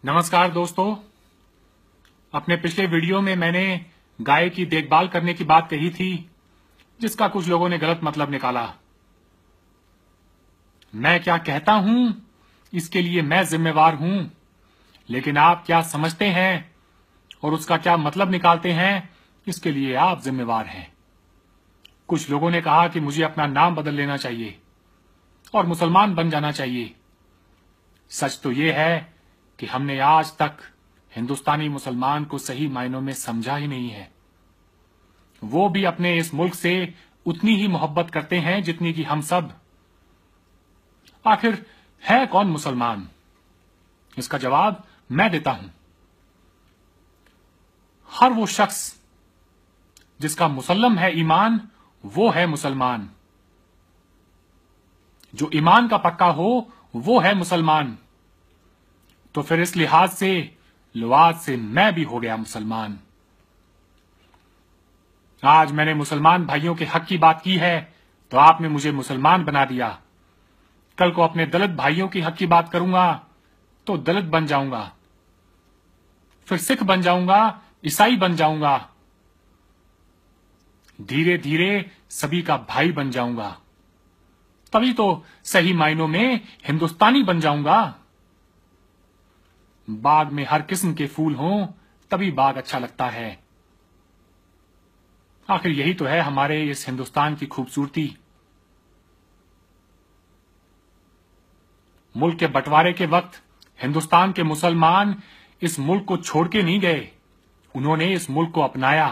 नमस्कार दोस्तों, अपने पिछले वीडियो में मैंने गाय की देखभाल करने की बात कही थी, जिसका कुछ लोगों ने गलत मतलब निकाला। मैं क्या कहता हूं इसके लिए मैं जिम्मेवार हूं, लेकिन आप क्या समझते हैं और उसका क्या मतलब निकालते हैं इसके लिए आप जिम्मेवार हैं। कुछ लोगों ने कहा कि मुझे अपना नाम बदल लेना चाहिए और मुसलमान बन जाना चाहिए। सच तो यह है कि हमने आज तक हिंदुस्तानी मुसलमान को सही मायनों में समझा ही नहीं है। वो भी अपने इस मुल्क से उतनी ही मोहब्बत करते हैं जितनी कि हम सब। आखिर है कौन मुसलमान? इसका जवाब मैं देता हूं। हर वो शख्स जिसका मुसल्लम है ईमान, वो है मुसलमान। जो ईमान का पक्का हो वो है मुसलमान। तो फिर इस लिहाज से लुआद से मैं भी हो गया मुसलमान। आज मैंने मुसलमान भाइयों के हक की बात की है तो आपने मुझे मुसलमान बना दिया। कल को अपने दलित भाइयों की हक की बात करूंगा तो दलित बन जाऊंगा, फिर सिख बन जाऊंगा, ईसाई बन जाऊंगा, धीरे धीरे सभी का भाई बन जाऊंगा। तभी तो सही मायनों में हिंदुस्तानी बन जाऊंगा। बाग में हर किस्म के फूल हों तभी बाग अच्छा लगता है। आखिर यही तो है हमारे इस हिंदुस्तान की खूबसूरती। मुल्क के बंटवारे के वक्त हिंदुस्तान के मुसलमान इस मुल्क को छोड़ के नहीं गए, उन्होंने इस मुल्क को अपनाया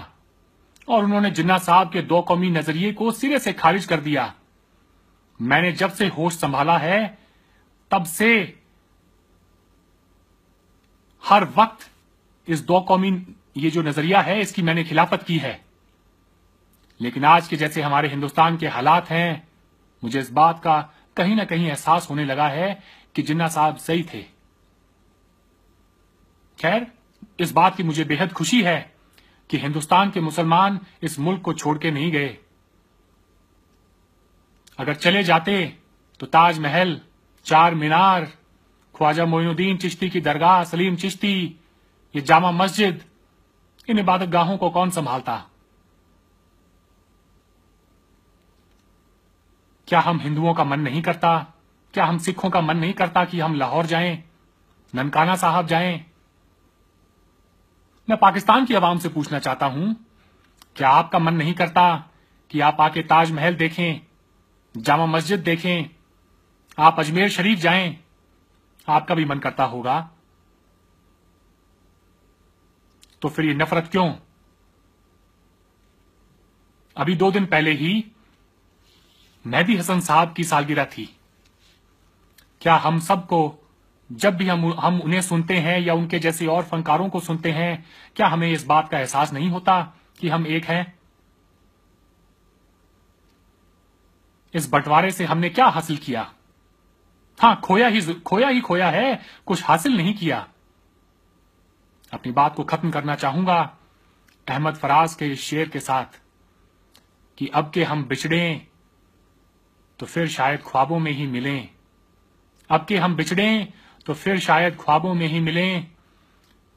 और उन्होंने जिन्ना साहब के दो कौमी नजरिए को सिरे से खारिज कर दिया। मैंने जब से होश संभाला है तब से हर वक्त इस दो कौमी ये जो नजरिया है इसकी मैंने खिलाफत की है। लेकिन आज के जैसे हमारे हिंदुस्तान के हालात हैं, मुझे इस बात का कहीं ना कहीं एहसास होने लगा है कि जिन्ना साहब सही थे। खैर, इस बात की मुझे बेहद खुशी है कि हिंदुस्तान के मुसलमान इस मुल्क को छोड़ के नहीं गए। अगर चले जाते तो ताजमहल, चार मीनार, ख्वाजा मोइनुद्दीन चिश्ती की दरगाह, सलीम चिश्ती, ये जामा मस्जिद, इन इबादत गाहों को कौन संभालता? क्या हम हिंदुओं का मन नहीं करता? क्या हम सिखों का मन नहीं करता कि हम लाहौर जाएं, ननकाना साहब जाएं? मैं पाकिस्तान की आवाम से पूछना चाहता हूं, क्या आपका मन नहीं करता कि आप आके ताजमहल देखें, जामा मस्जिद देखें, आप अजमेर शरीफ जाएं? आपका भी मन करता होगा। तो फिर ये नफरत क्यों? अभी 2 दिन पहले ही मेहदी हसन साहब की सालगिरह थी। क्या हम सबको जब भी हम उन्हें सुनते हैं या उनके जैसे और फनकारों को सुनते हैं, क्या हमें इस बात का एहसास नहीं होता कि हम एक हैं? इस बंटवारे से हमने क्या हासिल किया? हाँ, खोया है, कुछ हासिल नहीं किया। अपनी बात को खत्म करना चाहूंगा अहमद फराज के इस शेर के साथ कि अब के हम बिछड़ें तो फिर शायद ख्वाबों में ही मिलें। अब के हम बिछड़ें तो फिर शायद ख्वाबों में ही मिलें,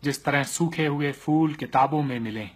जिस तरह सूखे हुए फूल किताबों में मिलें।